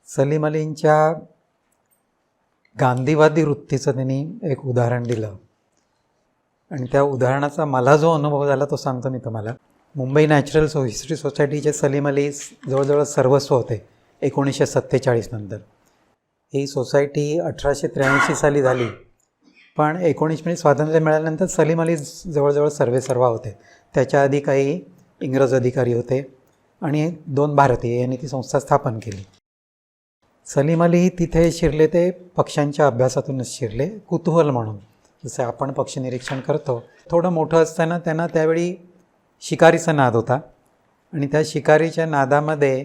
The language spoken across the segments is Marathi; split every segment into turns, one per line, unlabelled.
सलीम अलींच्या गांधीवादी वृत्तीचं त्यांनी एक उदाहरण दिलं आणि त्या उदाहरणाचा मला जो अनुभव झाला तो सांगतो मी तुम्हाला. मुंबई नॅचरल हिस्ट्री सोसायटीचे सलीम अली जवळजवळ सर्वस्व होते 1947 नंतर. ही सोसायटी 1883 साली झाली, पण 19 स्वातंत्र्य मिळाल्यानंतर सलीम अली जवळजवळ सर्वेसर्वा होते. त्याच्या आधी काही इंग्रज अधिकारी होते आणि 2 भारतीय यांनी ती संस्था स्थापन केली. सलीम अली तिथे शिरले ते पक्ष्यांच्या अभ्यासातूनच शिरले, कुतूहल म्हणून. जसं आपण पक्षी निरीक्षण करतो. थोडं मोठं असताना त्यांना त्यावेळी शिकारीचा नाद होता आणि त्या शिकारीच्या नादामध्ये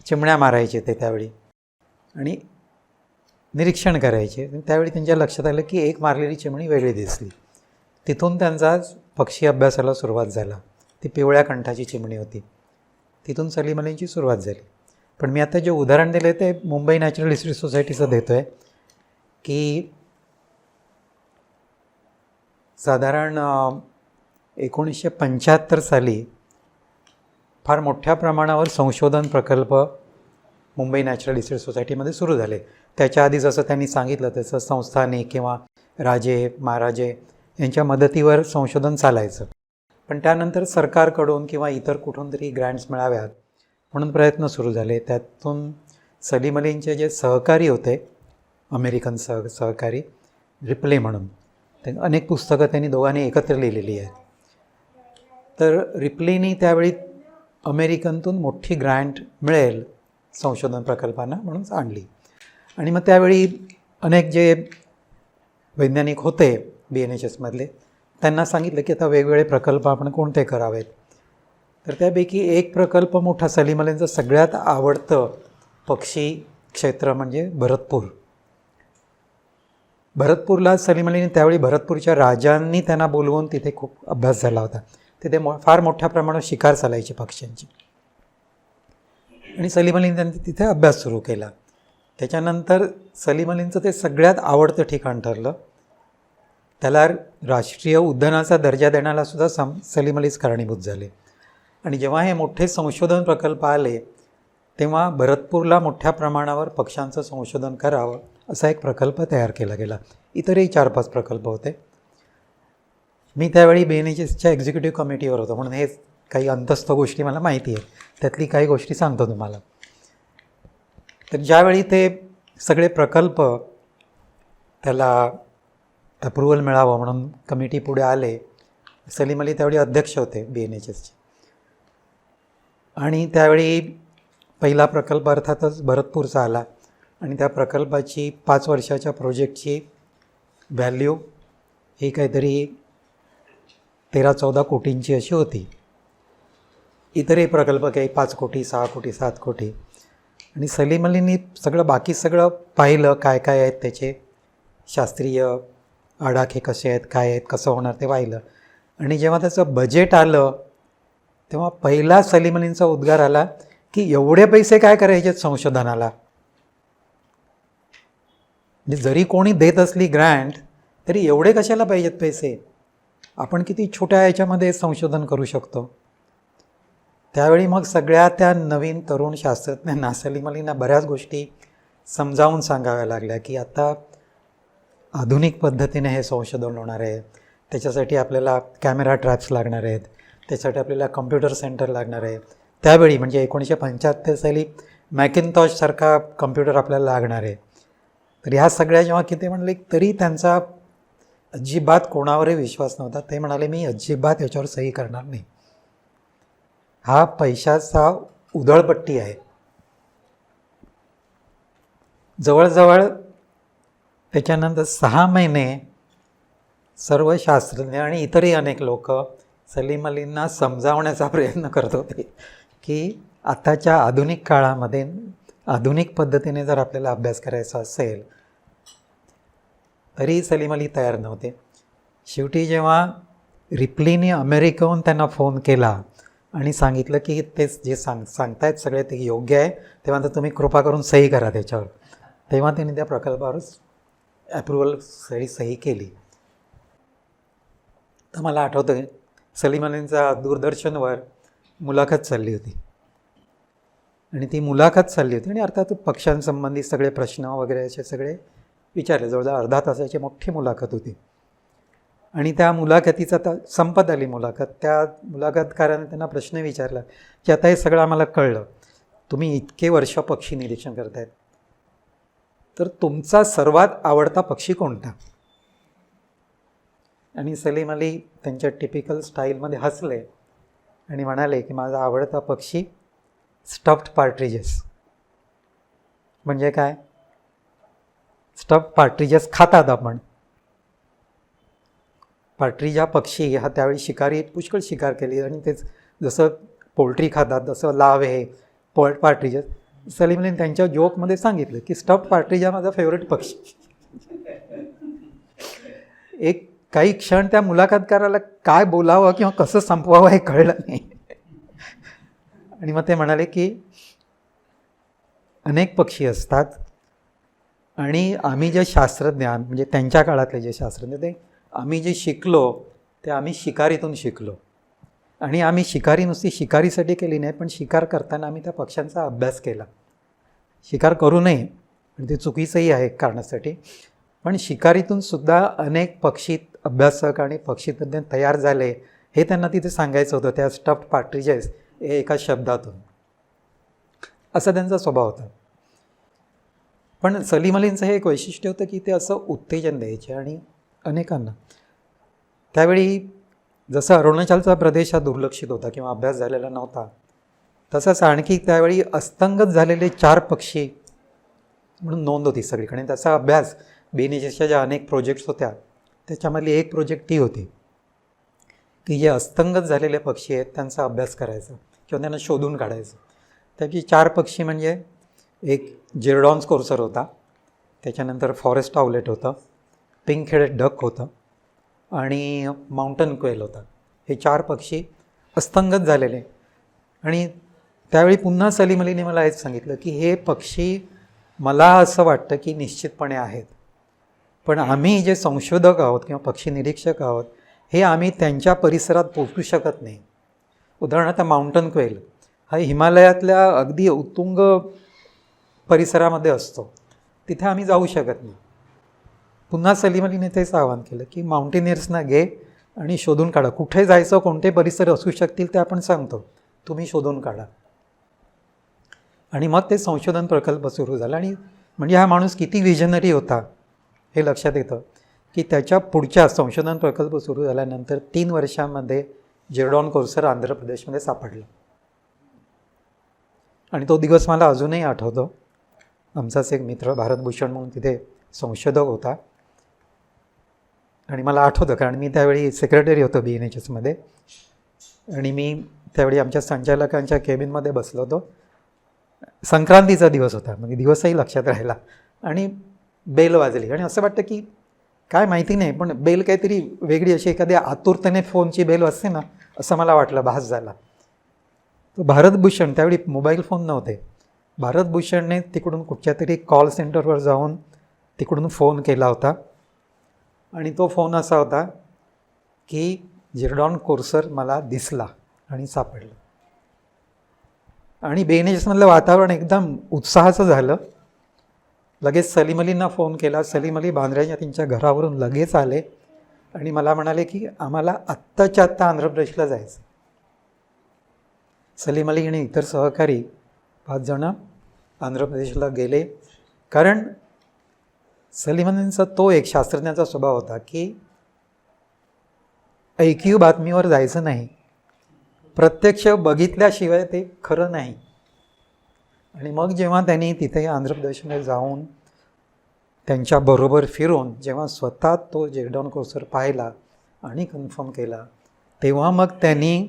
चिमण्या मारायचे ते त्यावेळी आणि निरीक्षण करायचे. त्यावेळी त्यांच्या लक्षात आलं की एक मारलेली चिमणी वेगळी दिसली. तिथून त्यांचा पक्षी अभ्यासाला सुरुवात झाला. ती पिवळ्या कंठाची चिमणी होती. तिथून सलीम अलींची सुरुवात झाली. पण मी आता जे उदाहरण दिले ते मुंबई नॅचरल हिस्ट्री सोसायटीचं देतो आहे की साधारण 1975 साली फार मोठ्या प्रमाणावर संशोधन प्रकल्प मुंबई नॅचरल हिस्ट्री सोसायटीमध्ये सुरू झाले. त्याच्या आधी जसं त्यांनी सांगितलं तसं संस्थाने किंवा राजे महाराजे यांच्या मदतीवर संशोधन चालायचं. पण त्यानंतर सरकारकडून किंवा इतर कुठून तरी ग्रँट्स मिळाव्यात म्हणून प्रयत्न सुरू झाले. त्यातून सलीम अलींचे जे सहकारी होते अमेरिकन सहकारी रिप्ले म्हणून, अनेक पुस्तकं त्यांनी दोघांनी एकत्र लिहिलेली आहेत. तर रिप्लेनी त्यावेळी अमेरिकनतून मोठी ग्रँट मिळेल संशोधन प्रकल्पांना म्हणून आणली. आणि मग त्यावेळी अनेक जे वैज्ञानिक होते BNHSमधले त्यांना सांगितलं की आता वेगवेगळे प्रकल्प आपण कोणते करावेत. तर त्यापैकी एक प्रकल्प मोठा सलीम अलींचं सगळ्यात आवडतं पक्षी क्षेत्र म्हणजे भरतपूर. भरतपूरला सलीम अलीने त्यावेळी भरतपूरच्या राजांनी त्यांना बोलवून तिथे खूप अभ्यास झाला होता. तिथे फार मोठ्या प्रमाणात शिकार चालायची पक्ष्यांची आणि सलीम अलीने त्यांनी तिथे अभ्यास सुरू केला. त्याच्यानंतर सलीम अलींचं ते सगळ्यात आवडतं ठिकाण ठरलं. त्याला राष्ट्रीय उद्यानाचा दर्जा देण्यालासुद्धा सलीम अलीच कारणीभूत झाले. आणि जेव्हा हे मोठे संशोधन प्रकल्प आले तेव्हा भरतपूरला मोठ्या प्रमाणावर पक्ष्यांचं संशोधन करावं असा एक प्रकल्प तयार केला गेला. इतरही 4-5 प्रकल्प होते. मी त्यावेळी BNHSच्या एक्झिक्युटिव्ह कमिटीवर होतो म्हणून हे काही अंतस्थ गोष्टी मला माहिती आहेत. त्यातली काही गोष्टी सांगतो तुम्हाला. तर ज्यावेळी ते सगळे प्रकल्प त्याला अप्रुव्हल मिळावं म्हणून कमिटी पुढे आले, सलीम अली त्यावेळी अध्यक्ष होते BNHSचे. आणि त्यावेळी पहिला प्रकल्प अर्थातच भरतपूरचा आला आणि त्या प्रकल्पाची 5 वर्षाच्या प्रोजेक्टची व्हॅल्यू ही काहीतरी 13-14 कोटींची अशी होती. इतरही प्रकल्प काही 5 कोटी 6 कोटी 7 कोटी. आणि सलीम अलींनी बाकी सगळं पाहिलं, काय काय आहेत त्याचे शास्त्रीय आडाखे कसे आहेत, काय आहेत, कसं होणार ते पाहिलं. आणि जेव्हा त्याचं बजेट आलं तेव्हा पहिला सलीम अलींचा उद्गार आला की एवढे पैसे काय करायचे संशोधनाला. म्हणजे जरी कोणी देत असली ग्रँट तरी एवढे कशाला पाहिजेत पैसे, आपण किती छोट्या याच्यामध्ये संशोधन करू शकतो. त्यावेळी मग सगळ्या त्या नवीन तरुण शास्त्रज्ञांना सलीम अलींना बऱ्याच गोष्टी समजावून सांगाव्या लागल्या की आता आधुनिक पद्धतीने हे संशोधन होणार आहे. त्याच्यासाठी आपल्याला कॅमेरा ट्रॅप्स लागणार आहेत, त्याच्यासाठी आपल्याला कम्प्युटर सेंटर लागणार आहे. त्यावेळी म्हणजे 1975 साली मॅकिनटॉशसारखा कम्प्युटर आपल्याला लागणार आहे. तर ह्या सगळ्या जेव्हा किती म्हणले तरी त्यांचा अजिबात कोणावरही विश्वास नव्हता. ते म्हणाले मी अजिबात याच्यावर सही करणार नाही. हा पैशाचा उधळपट्टी आहे. जवळजवळ त्याच्यानंतर 6 महिने सर्व शास्त्रज्ञ आणि इतरही अनेक लोक सलीम अलींना समजावण्याचा प्रयत्न करत होते की आताच्या आधुनिक काळामध्ये आधुनिक पद्धतीने जर आपल्याला अभ्यास करायचा असेल तरी सलीम अली तयार नव्हते. शेवटी जेव्हा रिप्लीने अमेरिकेहून त्यांना फोन केला आणि सांगितलं की ते जे सांगतायत सगळे ते योग्य आहे, तेव्हा तर तुम्ही कृपा करून सही करा त्याच्यावर, तेव्हा त्यांनी त्या प्रकल्पावरच ॲप्रुव्हल सही केली. तर मला आठवतं सलीम अलींचा दूरदर्शनवर मुलाखत चालली होती आणि ती मुलाखत चालली होती आणि अर्थात पक्ष्यांसंबंधी सगळे प्रश्न वगैरे असे सगळे विचारले. जवळजवळ अर्धा तासाची मोठी मुलाखत होती. आणि त्या मुलाखतीचा आता संपत आली मुलाखत. त्या मुलाखतकाराने त्यांना प्रश्न विचारला की आता हे सगळं आम्हाला कळलं, तुम्ही इतके वर्ष पक्षी निरीक्षण करतायत, तर तुमचा सर्वात आवडता पक्षी कोणता? आणि सलीम अली त्यांच्या टिपिकल स्टाईलमध्ये हसले आणि म्हणाले की माझा आवडता पक्षी स्टफ्ड पार्ट्रिजेस. म्हणजे काय? स्टफ्ड पार्ट्रिजेस खातात आपण. पार्ट्रिज हा पक्षी हा त्यावेळी शिकारी पुष्कळ शिकार केली आणि तेच जसं पोल्ट्री खातात तसं लाव हे पार्ट्रिजेस. सलीम अलीने त्यांच्या जोकमध्ये सांगितलं की स्टफ्ड पार्ट्रिज हा माझा फेवरेट पक्षी. एक काही क्षण त्या मुलाखतकाराला काय बोलावं किंवा कसं संपवावं हे कळलं नाही. आणि मग ते म्हणाले की अनेक पक्षी असतात आणि आम्ही जे शास्त्रज्ञान म्हणजे त्यांच्या काळातले जे शास्त्रज्ञ ते आम्ही जे शिकलो ते आम्ही शिकारीतून शिकलो. आणि आम्ही शिकारी नुसती शिकारीसाठी केली नाही, पण शिकार करताना आम्ही त्या पक्ष्यांचा अभ्यास केला. शिकार करू नये आणि ते चुकीचंही आहे कारणासाठी, पण शिकारीतून सुद्धा अनेक पक्षी अभ्यासक आणि पक्षीतज्ञ तयार झाले हे त्यांना तिथे सांगायचं होतं त्या स्टफ्ड पार्ट्रिजेस हे एका शब्दातून. असा त्यांचा स्वभाव होता. पण सलीम अलींचं हे एक वैशिष्ट्य होतं की ते असं उत्तेजन द्यायचे आणि अनेकांना. त्यावेळी जसं अरुणाचलचा प्रदेश हा दुर्लक्षित होता किंवा अभ्यास झालेला नव्हता, तसंच आणखी त्यावेळी अस्तंगत झालेले 4 पक्षी म्हणून नोंद होती सगळीकडे. त्याचा अभ्यास BNSSच्या ज्या अनेक प्रोजेक्ट्स होत्या त्याच्यामधली एक प्रोजेक्ट ती होती की जे अस्तंगत झालेले पक्षी आहेत त्यांचा अभ्यास करायचा किंवा त्यांना शोधून काढायचं. त्याची 4 पक्षी म्हणजे एक जिरडॉन्स कोर्सर होता, त्याच्यानंतर फॉरेस्ट आउलेट होतं, पिंक हेडेड डक होतं आणि माउंटन क्वेल होता. हे 4 पक्षी अस्तंगत झालेले. आणि त्यावेळी पुन्हा सलीम अलीने मला हेच सांगितलं की हे पक्षी मला असं वाटतं की निश्चितपणे आहेत, पण आम्ही जे संशोधक आहोत किंवा पक्षी निरीक्षक आहोत हे आम्ही त्यांच्या परिसरात पोहोचू शकत नाही. उदाहरणार्थ माउंटन क्वेल हा हिमालयातल्या अगदी उत्तुंग परिसरामध्ये असतो, तिथे आम्ही जाऊ शकत नाही. पुन्हा सलीम अलीने तेच आवाहन केलं की माउंटेनियर्सना घे आणि शोधून काढा, कुठे जायचं, कोणते परिसर असू शकतील ते आपण सांगतो, तुम्ही शोधून काढा. आणि मग ते संशोधन प्रकल्प सुरू झाला. आणि म्हणजे हा माणूस किती विजनरी होता हे लक्षात येतं की त्याच्या पुढच्या संशोधन प्रकल्प सुरू झाल्यानंतर 3 वर्षांमध्ये जिरडॉन कोर्सर आंध्र प्रदेशमध्ये सापडलं. आणि तो दिवस मला अजूनही आठवतो. आमचाच एक मित्र भारतभूषण म्हणून तिथे संशोधक होता आणि मला आठवतं कारण मी त्यावेळी सेक्रेटरी होतो BNHSमध्ये आणि मी त्यावेळी आमच्या संचालकांच्या केबिनमध्ये बसलो होतो. संक्रांतीचा दिवस होता, म्हणजे दिवसही लक्षात राहिला. आणि बेल वाजली आणि असं वाटतं की काय माहिती नाही, पण बेल काहीतरी वेगळी अशी एखाद्या आतुरतेने फोनची बेल असते ना, असं मला वाटलं, भास झाला. तो भारतभूषण, त्यावेळी मोबाईल फोन नव्हते, भारतभूषणने तिकडून कुठच्या तरी कॉल सेंटरवर जाऊन तिकडून फोन केला होता. आणि तो फोन असा होता की जिरडॉन कोर्सर मला दिसला आणि सापडलं. आणि BNHSमधलं वातावरण एकदम उत्साहाचं झालं. लगेच सलीम अलींना फोन केला. सलीम अली बांद्र्याच्या त्यांच्या घरावरून लगेच आले आणि मला म्हणाले की आम्हाला आत्ताच्या आत्ता आंध्र प्रदेशला जायचं. सलीम अली आणि इतर सहकारी 5 जण आंध्र प्रदेशला गेले. कारण सलीम अलींचा तो एक शास्त्रज्ञाचा स्वभाव होता की ऐकीव बातमीवर जायचं नाही, प्रत्यक्ष बघितल्याशिवाय ते खरं नाही. आणि मग जेव्हा त्यांनी तिथे आंध्र प्रदेशमध्ये जाऊन त्यांच्याबरोबर फिरून जेव्हा स्वतः तो जिरडॉन कोर्सर पाहिला आणि कन्फर्म केला, तेव्हा मग त्यांनी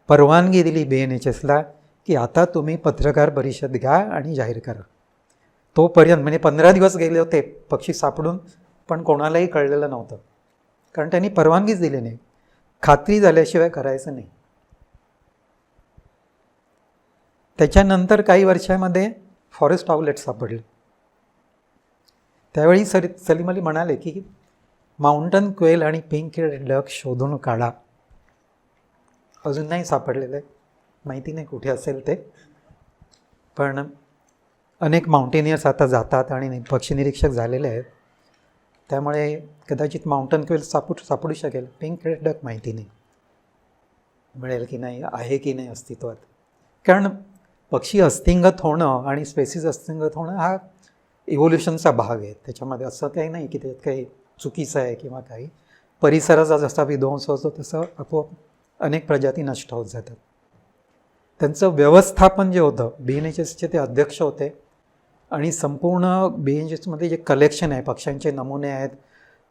परवानगी दिली BNHSला की आता तुम्ही पत्रकार परिषद घ्या आणि जाहीर करा. तोपर्यंत म्हणजे 15 दिवस गेले होते पक्षी सापडून, पण कोणालाही कळलेलं नव्हतं, कारण त्यांनी परवानगीच दिली नाही, खात्री झाल्याशिवाय करायचं नाही. त्याच्यानंतर काही वर्षामध्ये फॉरेस्ट आउलेट सापडले. त्यावेळी सलीम अली म्हणाले की माउंटन क्वेल आणि पिंक हेडेड डक शोधून काढा. अजून नाही सापडलेलं आहे, माहिती नाही कुठे असेल ते. पण अनेक माउंटेनियर्स आता जातात आणि पक्षी निरीक्षक झालेले आहेत, त्यामुळे कदाचित माउंटन क्वेल सापडू शकेल. पिंक रेड डक माहिती नाही मिळेल की नाही, आहे की नाही अस्तित्वात. कारण पक्षी अस्तिंगत होणं आणि स्पेसीज अस्तिंगत होणं हा इव्होल्युशनचा भाग आहे. त्याच्यामध्ये असं काही नाही की त्यात काही चुकीचं आहे किंवा काही. परिसराचा जसा विध्वंस होतो तसं आपोआप अनेक प्रजाती नष्ट होत जातात. त्यांचं व्यवस्थापन जे होतं, BNHSचे ते अध्यक्ष होते आणि संपूर्ण BNHSमध्ये जे कलेक्शन आहे, पक्ष्यांचे नमुने आहेत,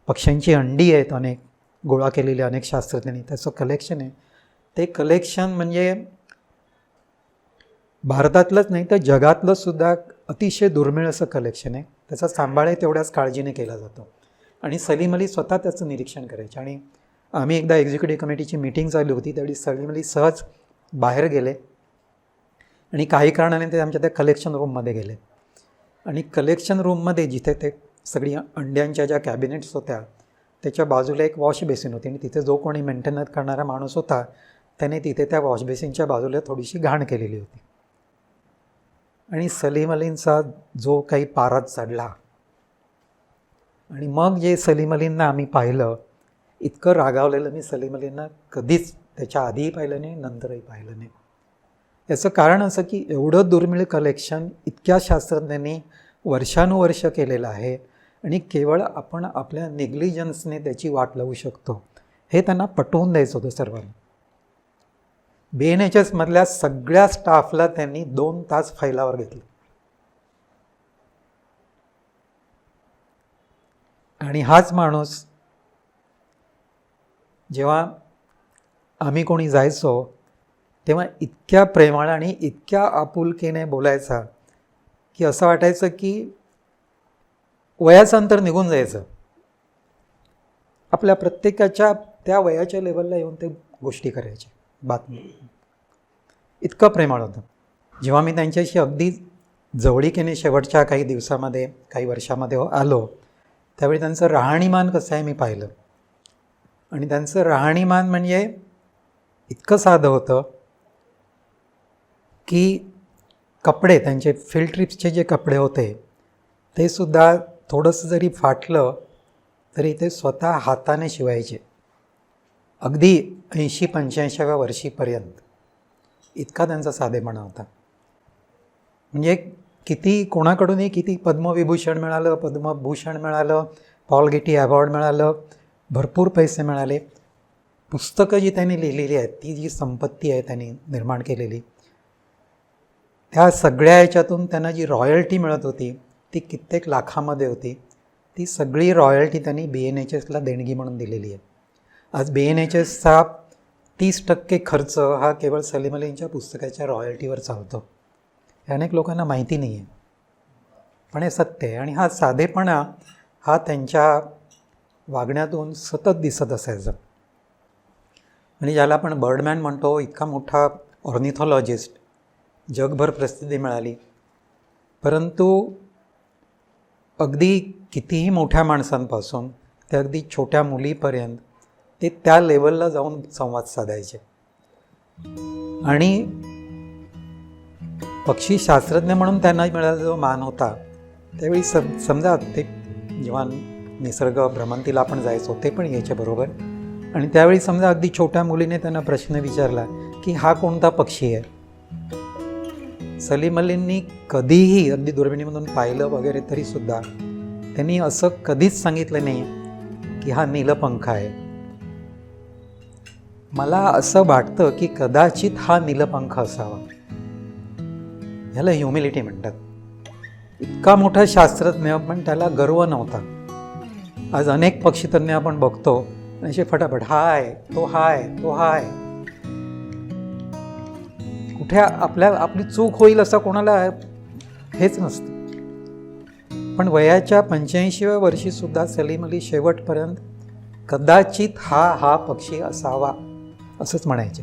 पक्ष्यांची अंडी आहेत अनेक गोळा केलेली अनेक शास्त्रज्ञांनी, त्याचं कलेक्शन आहे. ते कलेक्शन म्हणजे भारतातलंच नाही तर जगातलं सुद्धा अतिशय दुर्मिळ असं कलेक्शन आहे. त्याचा सांभाळही तेवढ्याच काळजीने केला जातो. आणि सलीम अली स्वतः त्याचं निरीक्षण करायचे. आणि आम्ही एकदा एक्झिक्युटिव्ह कमिटीची मीटिंग झाली होती, त्यावेळी सलीम अली सहज बाहेर गेले आणि काही कारणाने ते आमच्या त्या कलेक्शन रूममध्ये गेले. आणि कलेक्शन रूममध्ये जिथे ते सगळी अंड्यांच्या ज्या कॅबिनेट्स होत्या त्याच्या बाजूला एक वॉश बेसिन होती आणि तिथे जो कोणी मेंटेनन्स करणारा माणूस होता त्याने तिथे त्या वॉश बेसिनच्या बाजूला थोडीशी घाण केलेली होती. आणि सलीम अलींचा जो काही पारात चढला आणि मग जे सलीम अलींना आम्ही पाहिलं, इतकं रागावलेलं मी सलीम अलींना कधीच त्याच्या आधीही पाहिलं नाही, नंतरही पाहिलं नाही. याचं कारण असं की एवढं दुर्मिळ कलेक्शन इतक्या शास्त्रज्ञांनी वर्षानुवर्ष केलेलं आहे आणि केवळ आपण आपल्या नेग्लिजन्सने त्याची वाट लावू शकतो हे त्यांना पटवून द्यायचं होतं सर्वांना. BNHSमधल्या सगळ्या स्टाफला त्यांनी 2 तास फैलावर घेतलं. आणि हाच माणूस जेव्हा आम्ही कोणी जायचो तेव्हा इतक्या प्रेमाळ आणि इतक्या आपुलकीने बोलायचा की असं वाटायचं की वयाचं अंतर निघून जायचं. आपल्या प्रत्येकाच्या त्या वयाच्या लेवलला येऊन ते गोष्टी करायचे, बातमी. इतकं प्रेमाळ होतं. जेव्हा मी त्यांच्याशी अगदी जवळीकीने शेवटच्या काही दिवसामध्ये, काही वर्षामध्ये आलो त्यावेळी त्यांचं राहणीमान कसं आहे मी पाहिलं. आणि त्यांचं राहणीमान म्हणजे इतकं साधं होतं की कपडे, त्यांचे फील्ड ट्रिप्सचे जे कपडे होते ते सुद्धा थोडंसं जरी फाटलं तरी ते स्वतः हाताने शिवायचे, अगदी 80-85व्या वर्षीपर्यंत. इतका त्यांचा साधेपणा होता. म्हणजे किती कोणाकडूनही किती पद्मविभूषण मिळालं, पद्मभूषण मिळालं, पॉल गेटी अवॉर्ड मिळालं, भरपूर पैसे मिळाले, पुस्तकं जी त्यांनी लिहिलेली आहेत, ती जी संपत्ती आहे त्यांनी निर्माण केलेली, त्या सगळ्या याच्यातून त्यांना जी रॉयल्टी मिळत होती ती कित्येक लाखामध्ये होती. ती सगळी रॉयल्टी त्यांनी BNHSला देणगी म्हणून दिलेली आहे. आज BNHSचा 30% खर्च हा केवळ सलीम अलींच्या पुस्तकाच्या रॉयल्टीवर चालतो. हे अनेक लोकांना माहिती नाही आहे, पण हे सत्य आहे. आणि हा साधेपणा हा त्यांच्या वागण्यातून सतत दिसत असायचं. म्हणजे ज्याला आपण बर्डमॅन म्हणतो, इतका मोठा ऑर्निथॉलॉजिस्ट, जगभर प्रसिद्धी मिळाली, परंतु अगदी कितीही मोठ्या माणसांपासून ते अगदी छोट्या मुलीपर्यंत ते त्या लेवलला जाऊन संवाद साधायचे. आणि पक्षी शास्त्रज्ञ म्हणून त्यांना मिळालेला जो मान होता त्यावेळी समजा ते जेव्हा निसर्ग भ्रमंतीला आपण जायचो ते पण यायच्या बरोबर. आणि त्यावेळी समजा अगदी छोट्या मुलीने त्यांना प्रश्न विचारला की हा कोणता पक्षी आहे. सलीम अलींनी कधीही अगदी दुर्बिणीमधून पाहिलं वगैरे तरीसुद्धा त्यांनी असं कधीच सांगितलं नाही की हा नीलपंख आहे. मला असं वाटतं की कदाचित हा नीलपंख असावा. ह्याला ह्युमिलिटी म्हणतात. इतका मोठा शास्त्रज्ञ पण त्याला गर्व नव्हता. आज अनेक पक्षीतज्ञ आपण बघतो असे फटाफट हाय तो हाय तो हाय. कुठे आपली चूक होईल असं कोणाला हेच नसतं. पण वयाच्या 85व्या वर्षीसुद्धा सलीम अली शेवटपर्यंत कदाचित हा पक्षी असावा असंच म्हणायचे.